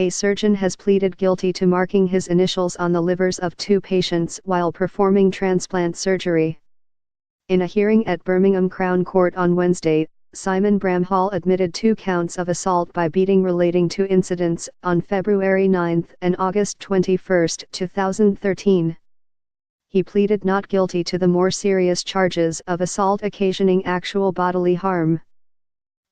A surgeon has pleaded guilty to marking his initials on the livers of 2 patients while performing transplant surgery. In a hearing at Birmingham Crown Court on Wednesday, Simon Bramhall admitted 2 counts of assault by beating relating to incidents on February 9 and August 21, 2013. He pleaded not guilty to the more serious charges of assault occasioning actual bodily harm.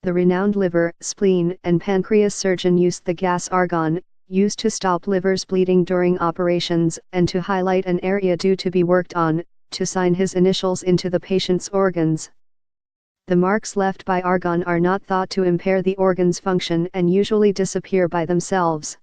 The renowned liver, spleen, and pancreas surgeon used the gas argon, used to stop livers bleeding during operations and to highlight an area due to be worked on, to sign his initials into the patient's organs. The marks left by argon are not thought to impair the organ's function and usually disappear by themselves.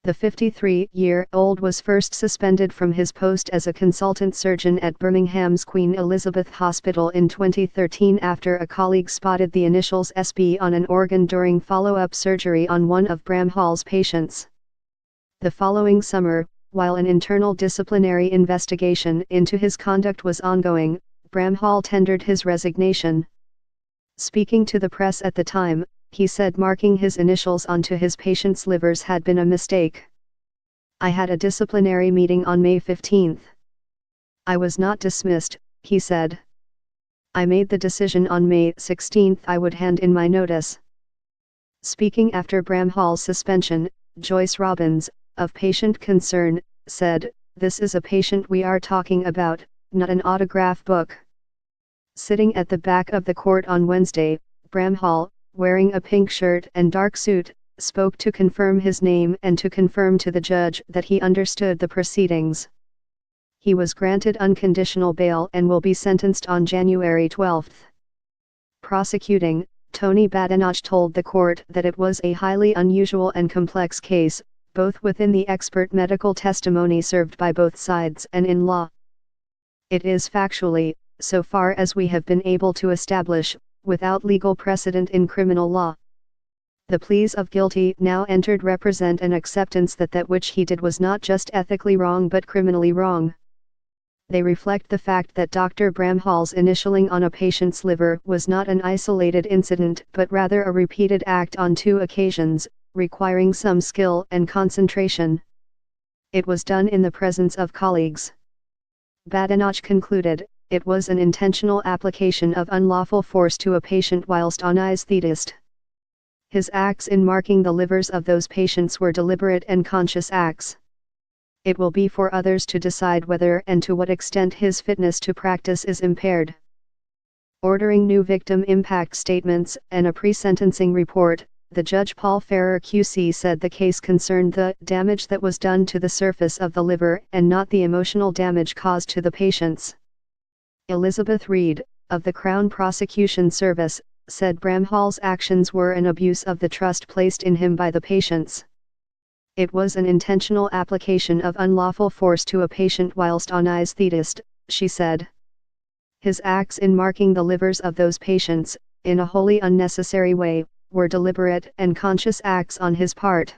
The 53-year-old was first suspended from his post as a consultant surgeon at Birmingham's Queen Elizabeth Hospital in 2013 after a colleague spotted the initials SB on an organ during follow-up surgery on one of Bramhall's patients. The following summer, while an internal disciplinary investigation into his conduct was ongoing, Bramhall tendered his resignation. Speaking to the press at the time, he said marking his initials onto his patients' livers had been a mistake. "I had a disciplinary meeting on May 15. I was not dismissed," he said. "I made the decision on May 16 I would hand in my notice." Speaking after Bramhall's suspension, Joyce Robbins, of Patient Concern, said, "This is a patient we are talking about, not an autograph book." Sitting at the back of the court on Wednesday, Bramhall, wearing a pink shirt and dark suit, spoke to confirm his name and to confirm to the judge that he understood the proceedings. He was granted unconditional bail and will be sentenced on January 12. Prosecuting, Tony Badenoch told the court that it was a highly unusual and complex case, both within the expert medical testimony served by both sides and in law. "It is factually, so far as we have been able to establish, without legal precedent in criminal law. The pleas of guilty now entered represent an acceptance that that which he did was not just ethically wrong but criminally wrong. They reflect the fact that Dr. Bramhall's initialing on a patient's liver was not an isolated incident but rather a repeated act on 2 occasions, requiring some skill and concentration. It was done in the presence of colleagues." Badenoch concluded, "It was an intentional application of unlawful force to a patient whilst anaesthetist. His acts in marking the livers of those patients were deliberate and conscious acts. It will be for others to decide whether and to what extent his fitness to practice is impaired." Ordering new victim impact statements and a pre-sentencing report, the judge Paul Ferrer QC said the case concerned the damage that was done to the surface of the liver and not the emotional damage caused to the patients. Elizabeth Reed, of the Crown Prosecution Service, said Bramhall's actions were an abuse of the trust placed in him by the patients. "It was an intentional application of unlawful force to a patient whilst anaesthetist," she said. "His acts in marking the livers of those patients, in a wholly unnecessary way, were deliberate and conscious acts on his part."